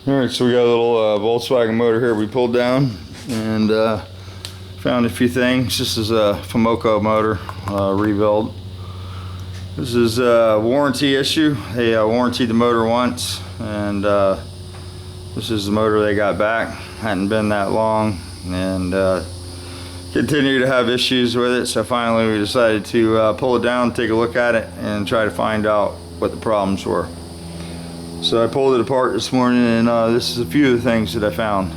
Alright, so we got a little Volkswagen motor here we pulled down and found a few things. This is a Fomoco motor rebuild. This is a warranty issue. They warranted the motor once, and this is the motor they got back. Hadn't been that long, and continue to have issues with it, so finally we decided to pull it down, take a look at it, and try to find out what the problems were. So I pulled it apart this morning, and this is a few of the things that I found.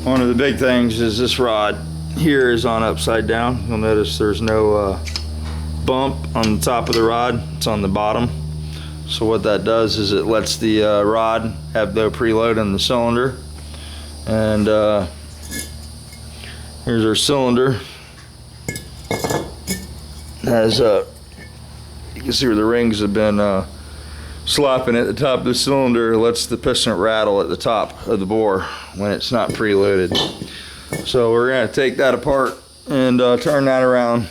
One of the big things is this rod here is on upside down. You'll notice there's no bump on the top of the rod, it's on the bottom. So what that does is it lets the rod have the preload in the cylinder. And here's our cylinder. It has you can see where the rings have been slapping at the top of the cylinder. It lets the piston rattle at the top of the bore when it's not preloaded. So we're going to take that apart and turn that around.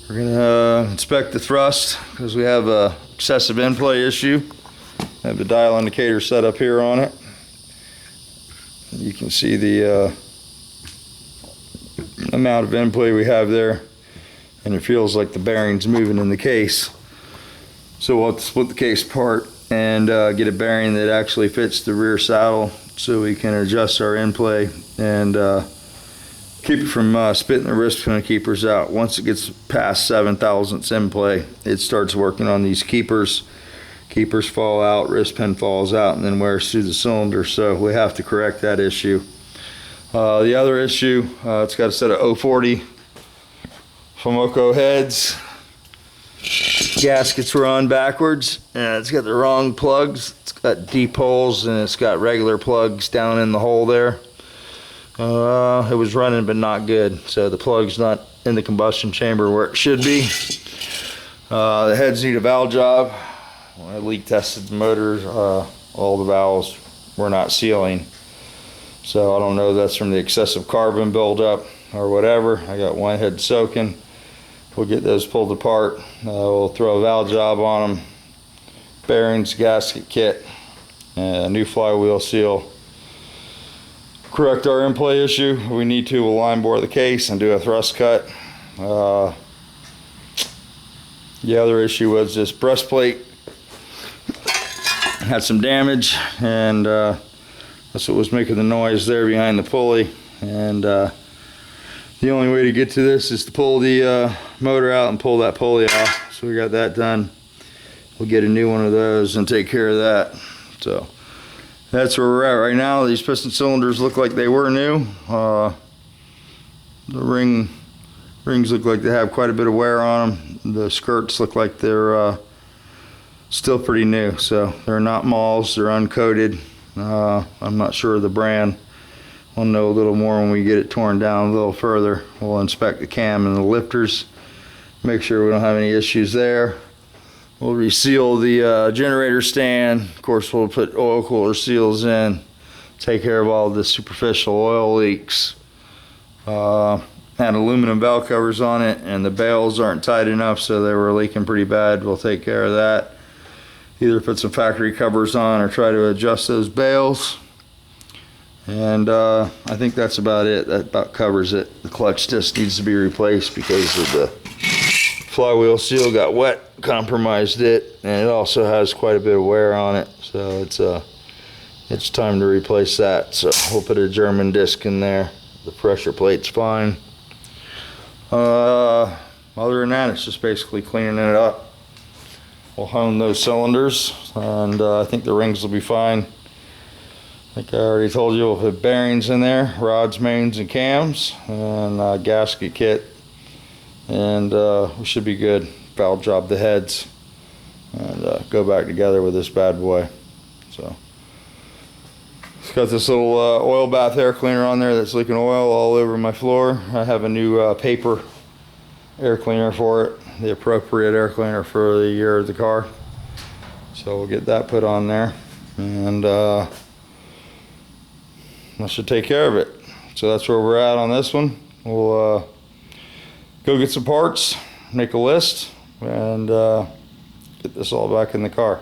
We're going to inspect the thrust because we have a excessive in-play issue. I have the dial indicator set up here on it. You can see the amount of in-play we have there, and it feels like the bearing's moving in the case. So we'll have to split the case apart and get a bearing that actually fits the rear saddle so we can adjust our in-play and keep it from spitting the wrist pin keepers out. Once it gets past 7 thousandths in-play, it starts working on these keepers. Keepers fall out, wrist pin falls out, and then wears through the cylinder, so we have to correct that issue. The other issue, it's got a set of 040 Fomoco heads. Gaskets were on backwards, and it's got the wrong plugs. It's got deep holes and it's got regular plugs down in the hole there. It was running but not good, so the plug's not in the combustion chamber where it should be. The heads need a valve job. When I leak tested the motors, all the valves were not sealing, so I don't know if that's from the excessive carbon buildup or whatever. I got one head soaking. We'll get those pulled apart. We'll throw a valve job on them, bearings, gasket kit, and a new flywheel seal. Correct our in-play issue. If we need to, we'll line bore the case and do a thrust cut. The other issue was this breastplate had some damage, and that's what was making the noise there behind the pulley. And the only way to get to this is to pull the motor out and pull that pulley off. So we got that done. We'll get a new one of those and take care of that. So that's where we're at right now. These piston cylinders look like they were new. The rings look like they have quite a bit of wear on them. The skirts look like they're still pretty new. So they're not Malls, they're uncoated. I'm not sure of the brand. We'll know a little more when we get it torn down a little further. We'll inspect the cam and the lifters, make sure we don't have any issues there. We'll reseal the generator stand. Of course, we'll put oil cooler seals in, take care of all the superficial oil leaks. Had aluminum valve covers on it, and the bails aren't tight enough, so they were leaking pretty bad. We'll take care of that. Either put some factory covers on or try to adjust those bails. And I think that's about it. That about covers it. The clutch disc needs to be replaced because of the flywheel seal got wet, compromised it, and it also has quite a bit of wear on it. So it's time to replace that. So we'll put a German disc in there. The pressure plate's fine. Other than that, it's just basically cleaning it up. We'll hone those cylinders, and I think the rings will be fine. Like I already told you, we'll put bearings in there, rods, mains, and cams, and gasket kit, and we should be good. Valve job the heads, and go back together with this bad boy. So it's got this little oil bath air cleaner on there that's leaking oil all over my floor. I have a new paper air cleaner for it, the appropriate air cleaner for the year of the car. So we'll get that put on there, and that should take care of it. So that's where we're at on this one. We'll go get some parts, make a list, and get this all back in the car.